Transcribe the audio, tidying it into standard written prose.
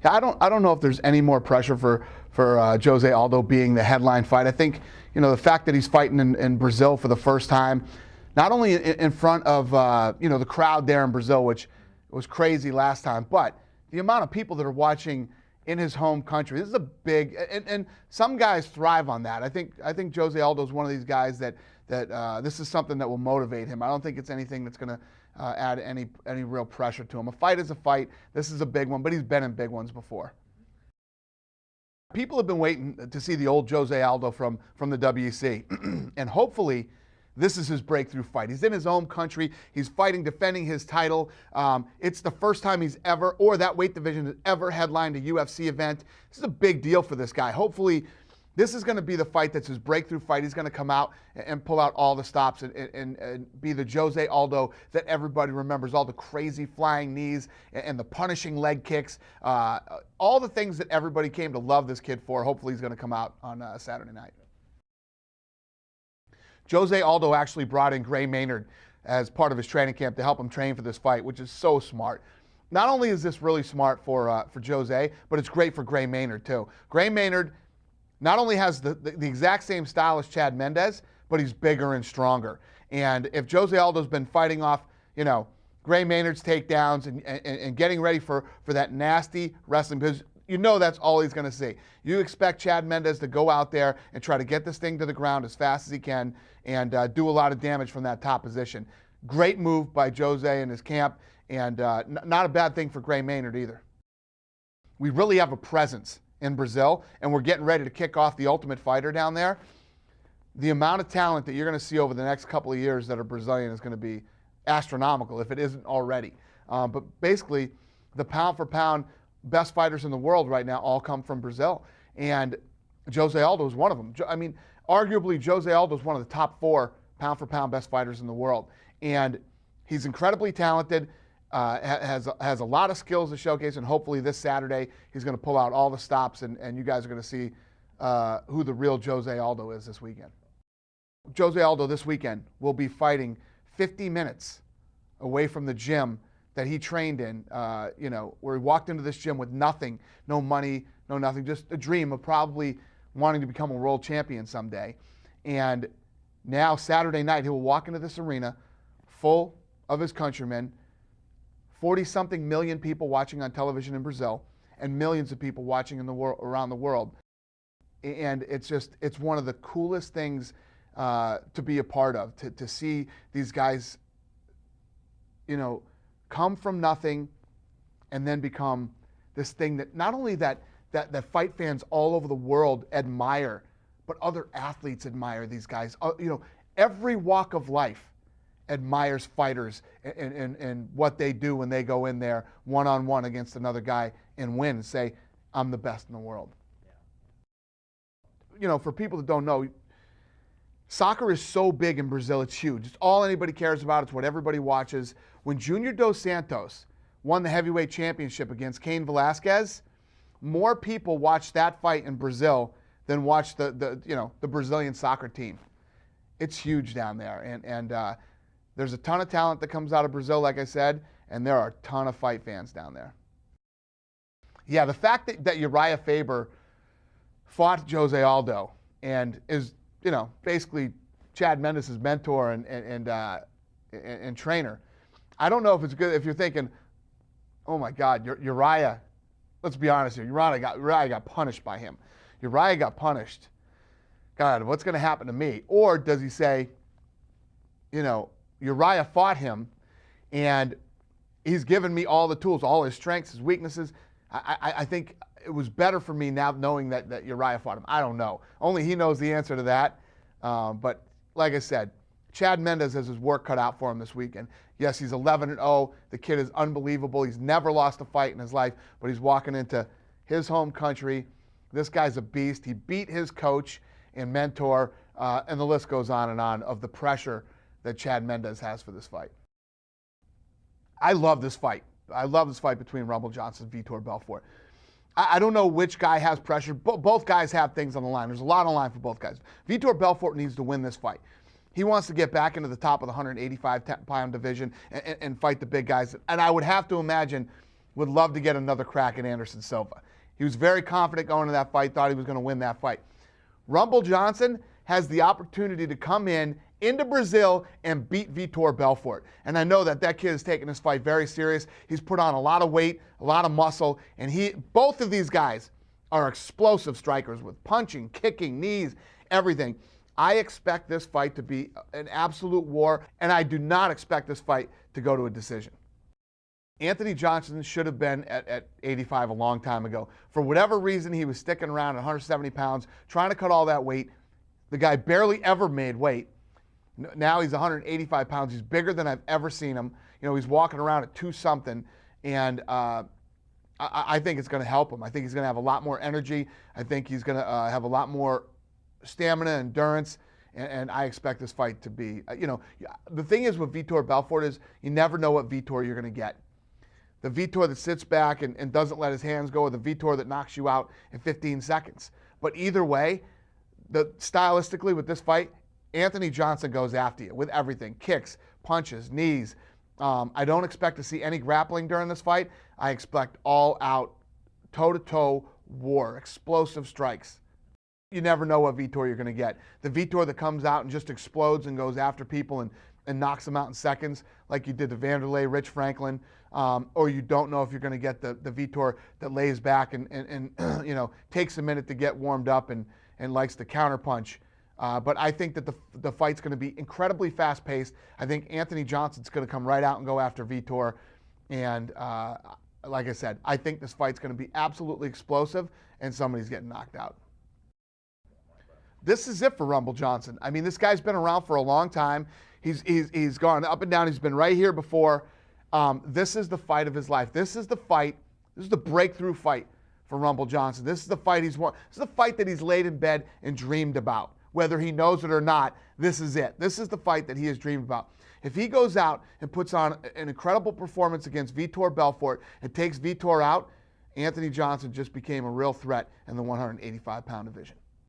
Yeah, I don't know if there's any more pressure for Jose Aldo being the headline fight. I think, the fact that he's fighting in Brazil for the first time, not only in front of the crowd there in Brazil, which was crazy last time, but the amount of people that are watching in his home country. This is a big, and some guys thrive on that. I think Jose Aldo is one of these guys that this is something that will motivate him. I don't think it's anything that's going to add any real pressure to him. A fight is a fight. This is a big one, but he's been in big ones before. People have been waiting to see the old Jose Aldo from the WEC, and hopefully this is his breakthrough fight. He's in his home country. He's fighting, defending his title. It's the first time he's ever, or that weight division has ever headlined a UFC event. This is a big deal for this guy. Hopefully this is going to be the fight that's his breakthrough fight. He's going to come out and pull out all the stops and be the Jose Aldo that everybody remembers, all the crazy flying knees and the punishing leg kicks, all the things that everybody came to love this kid for. Hopefully he's going to come out on Saturday night. Jose Aldo actually brought in Gray Maynard as part of his training camp to help him train for this fight, which is so smart. Not only is this really smart for Jose, but it's great for Gray Maynard too. Gray Maynard not only has the exact same style as Chad Mendes, but he's bigger and stronger. And if Jose Aldo's been fighting off, Gray Maynard's takedowns and getting ready for that nasty wrestling, because that's all he's going to see. You expect Chad Mendes to go out there and try to get this thing to the ground as fast as he can and do a lot of damage from that top position. Great move by Jose and his camp, and not a bad thing for Gray Maynard either. We really have a presence in Brazil, and we're getting ready to kick off the Ultimate Fighter down there. The amount of talent that you're going to see over the next couple of years that are Brazilian is going to be astronomical, if it isn't already. But basically, the pound-for-pound best fighters in the world right now all come from Brazil, and Jose Aldo is one of them. I mean, arguably, Jose Aldo is one of the top 4 pound-for-pound best fighters in the world, and he's incredibly talented, has a lot of skills to showcase, and hopefully this Saturday he's going to pull out all the stops, and you guys are going to see who the real Jose Aldo is this weekend. Jose Aldo this weekend will be fighting 50 minutes away from the gym that he trained in, where he walked into this gym with nothing, no money, no nothing, just a dream of probably wanting to become a world champion someday. And now Saturday night, he will walk into this arena full of his countrymen, 40-something million people watching on television in Brazil, and millions of people watching in the world, around the world. And it's one of the coolest things to be a part of, to see these guys, come from nothing and then become this thing that not only that fight fans all over the world admire, but other athletes admire these guys. Every walk of life admires fighters and what they do when they go in there one-on-one against another guy and win and say, I'm the best in the world. Yeah. For people that don't know, soccer is so big in Brazil, it's huge. It's all anybody cares about. It's what everybody watches. When Junior Dos Santos won the heavyweight championship against Cain Velasquez, more people watched that fight in Brazil than watched the Brazilian soccer team. It's huge down there, and there's a ton of talent that comes out of Brazil, like I said, and there are a ton of fight fans down there. Yeah, the fact that Uriah Faber fought Jose Aldo and is basically Chad Mendes' mentor and trainer. I don't know if it's good if you're thinking, oh my God, Uriah, let's be honest here, Uriah got punished by him. Uriah got punished. God, what's going to happen to me? Or does he say, Uriah fought him and he's given me all the tools, all his strengths, his weaknesses. I think it was better for me now knowing that Uriah fought him. I don't know. Only he knows the answer to that. But like I said, Chad Mendes has his work cut out for him this weekend. Yes, he's 11-0. The kid is unbelievable. He's never lost a fight in his life, but he's walking into his home country. This guy's a beast. He beat his coach and mentor, and the list goes on of the pressure that Chad Mendes has for this fight. I love this fight. I love this fight between Rumble Johnson and Vitor Belfort. I don't know which guy has pressure. Both guys have things on the line. There's a lot on the line for both guys. Vitor Belfort needs to win this fight. He wants to get back into the top of the 185-pound division and fight the big guys. And I would have to imagine would love to get another crack at Anderson Silva. He was very confident going into that fight, thought he was going to win that fight. Rumble Johnson has the opportunity to come into Brazil and beat Vitor Belfort. And I know that kid is taking this fight very serious. He's put on a lot of weight, a lot of muscle, and both of these guys are explosive strikers with punching, kicking, knees, everything. I expect this fight to be an absolute war, and I do not expect this fight to go to a decision. Anthony Johnson should have been at 85 a long time ago. For whatever reason, he was sticking around at 170 pounds, trying to cut all that weight. The guy barely ever made weight. Now he's 185 pounds. He's bigger than I've ever seen him. You know, he's walking around at 2-something, and I think it's going to help him. I think he's going to have a lot more energy. I think he's going to have a lot more stamina, endurance, and I expect this fight to be, the thing is with Vitor Belfort is you never know what Vitor you're going to get. The Vitor that sits back and doesn't let his hands go, or the Vitor that knocks you out in 15 seconds. But either way, stylistically with this fight, Anthony Johnson goes after you with everything. Kicks, punches, knees. I don't expect to see any grappling during this fight. I expect all-out, toe-to-toe war, explosive strikes. You never know what Vitor you're going to get. The Vitor that comes out and just explodes and goes after people and knocks them out in seconds, like you did to Vanderlei, Rich Franklin, or you don't know if you're going to get the Vitor that lays back and takes a minute to get warmed up and likes to counterpunch. But I think that the fight's going to be incredibly fast-paced. I think Anthony Johnson's going to come right out and go after Vitor. And like I said, I think this fight's going to be absolutely explosive, and somebody's getting knocked out. This is it for Rumble Johnson. I mean, this guy's been around for a long time. He's gone up and down. He's been right here before. This is the fight of his life. This is the fight. This is the breakthrough fight for Rumble Johnson. This is the fight he's won. This is the fight that he's laid in bed and dreamed about. Whether he knows it or not, this is it. This is the fight that he has dreamed about. If he goes out and puts on an incredible performance against Vitor Belfort and takes Vitor out, Anthony Johnson just became a real threat in the 185-pound division.